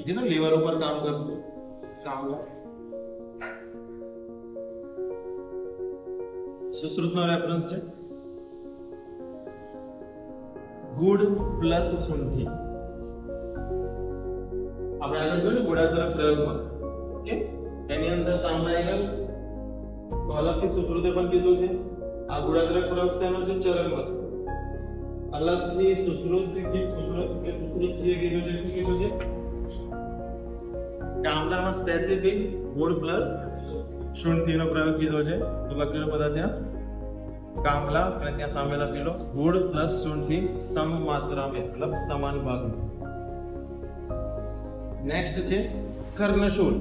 કીધું ને લીવર ઉપર કામ કરતું કામલા. સુશ્રુતનો રેફરન્સ છે ગુડ પ્લસ શુંઠી. આપણે આગળ જોયું ગોળાધારક પ્રયોગમાં, ઓકે, એની અંદર કામલાએ અલગથી સુશ્રુતે પણ કીધું છે. આ ગોળાધારક પ્રયોગ શેનો છે? ચરણનો છે. અલગથી સુશ્રુત જે કીધું છે, શું કીધું છે? કામલામાં સ્પેસિફિક ગુડ પ્લસ શુંઠીનો પ્રયોગ કીધો છે. તો લખેલો બધા ત્યાં કામલા અને ત્યાં સામે લખેલો ગુડ પ્લસ શુંઠી સમ માત્રા में मतलब સમાન ભાગમાં. નેક્સ્ટ છે કર્ણશૂલ.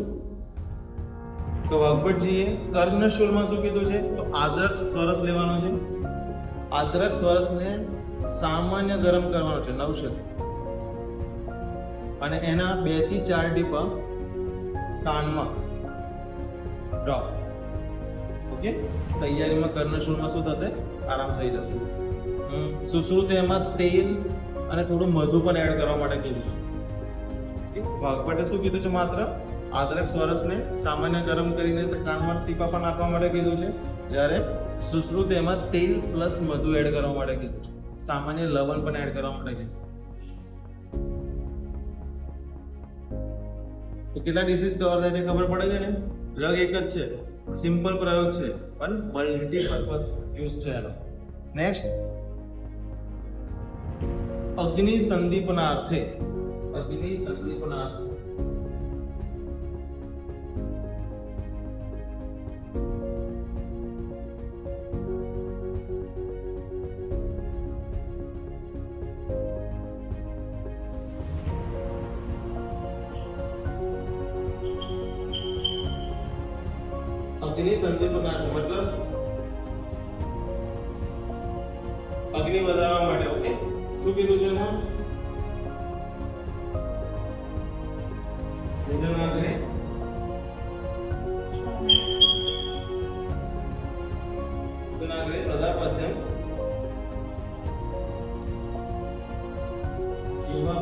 તો વાઘભટજીએ કર્ણશૂલમાં શું કીધું છે? તો આદરક સ્વરસ લેવાનો છે. આદરક સ્વરસને સામાન્ય ગરમ કરવાનો છે 9 સેકન્ડ, અને એના 2 થી 4 ટીપા કાનમાં ડ્રોપ. ઓકે, તૈયારીમાં કર્ણશૂલમાં શું થશે? આરામ થઈ જશે. સુશ્રુતે એમાં તેલ અને થોડું મધુ પણ એડ કરવા માટે કીધું છે. વાઘભટ્ટે શું કીધું છે? માત્ર આદરક સ્વરસને સામાન્ય ગરમ કરીને કાનમાં ટીપા પણ નાખવા માટે કીધું છે, જ્યારે સુશ્રુતે એમાં તેલ પ્લસ મધુ એડ કરવા માટે કીધું છે, સામાન્ય લવણ પણ એડ કરવા માટે કીધું. તો કેટલા ડિસીઝ કવર થાય છે ખબર પડે છે ને? ડ્રગ એક જ છે, સિમ્પલ પ્રયોગ છે, પણ મલ્ટીપર્પઝ યુઝ છે એનો. નેક્સ્ટ અગ્નિ સંદીપનાર્થે. અગ્નિ સંદીપનાર્થે अग्नि संदीपनार्थ मतलब अग्नि વધારવા માટે. ઓકે, શું કીધું છે એમાં? ભોજનાગ્રે સદા પદ્યમ જીવા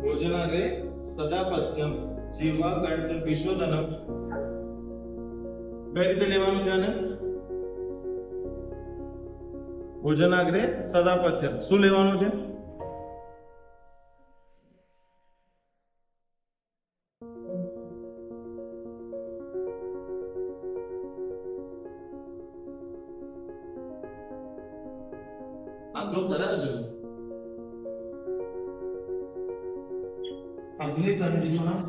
ભોજનાગ્રે સદા પથ્યમ જીવા કંઠ વિશોધનમ. કઈ રીતે લેવાનું છે આને? ભોજનાગ્રે સદા પથ્યમ શું લેવાનું છે? આ ગ્રુપ બરાબર છે. અગ્નિ સંદીપના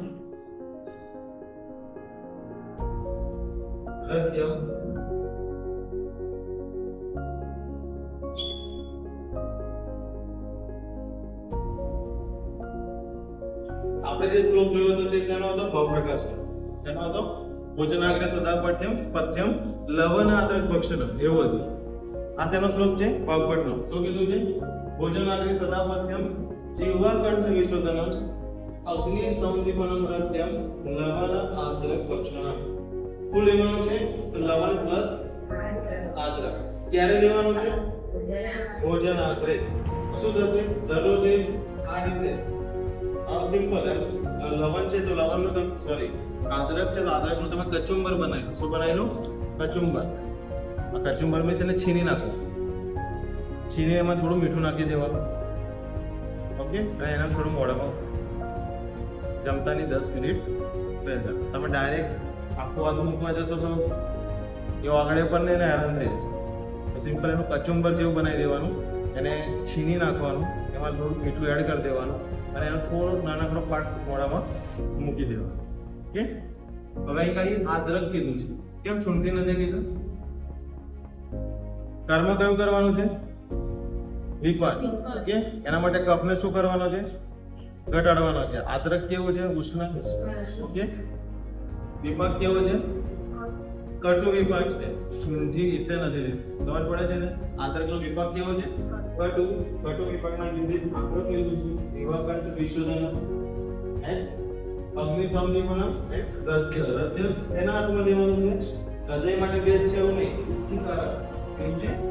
રત્યમ આપણે જે શ્લોક જોયો હતો તે શેનો હતો? ભવપ્રકાશ. શેનો હતો? ભોજનાગ્રે સદા પથ્યમ લવણ આદરક ભક્ષણમ, એવો હતો. આ શેનો શ્લોક છે? ભવભટ્ટનો. શું કીધું છે? ભોજનાગ્રે સદા પથ્યમ જીવા કંઠ વિશોધનમ અગ્નિ સંદીપનમ રત્યમ લવણ આદરક ભક્ષણમ. શું લેવાનું છે? તો લવણ પ્લસ આદરક. ક્યારે લેવાનું છે? ભોજનાગ્રે. શું થશે? દરરોજ આ રીતે સિમ્પલ લવણ છે તો લવણનું તમે સોરી આદરક છે તો આદરકનું તમે કચુંબર બનાવ્યું. શું બનાવેલું? કચુંબર. આ કચુંબર મેં છે ને છીની નાખો. છીની એમાં થોડું મીઠું નાખી દેવાનું. ઓકે, અને એના થોડું મોઢામાં જમતાની 10 મિનિટ પહેલા તમે ડાયરેક્ટ આખું આદુ મૂકવા જશો તો એ આગળ પણ નહીં ને હેરાન થઈ જશે. તો સિમ્પલ એનું કચુંબર જેવું બનાવી દેવાનું, એને છીની નાખવાનું, એમાં થોડું મીઠું એડ કરી દેવાનું અને એનો થોડો નાનકડો પાર્ટ મોઢામાં મૂકી દેવાનો. ઓકે, હવે અહીં ખાલી આદરક કીધું છે, કેમ શુંઠી નથી કીધું? કર્મ કયું કરવાનું છે? વિપાક. ઓકે, એના માટે કફને શું કરવાનો છે? ઘટાડવાનો છે. આદરક કેવું છે? ઉષ્ણ. ઓકે, વિપાક કેવો છે? કટુ વિપાક છે. શુંઠી એટલે નથી લીધું. સમજ પડે છે ને? આદરકનો વિપાક કેવો છે? કટુ વિપાકના લીધે આંકડો કેવું છે? જીવા કંઠ વિશોધન. અગ્નિ સંદીપનમ રત્ય. રત્ય શેના અર્થમાં લેવાનું છે? હૃદય માટે બેસ્ટ છે એવું નહીં. શું કારણ? કેમ છે?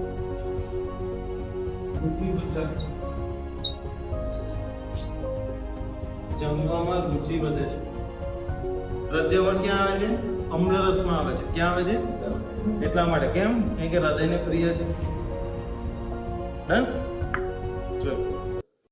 રુચિ વધે છે. જમવામાં રુચિ વધે છે. હૃદયવળ ક્યાં આવે છે? અમ્લ રસમાં આવે છે. ક્યાં આવે છે? એટલા માટે. કેમ? કારણ કે હૃદયને પ્રિય છે. હા? ચલો.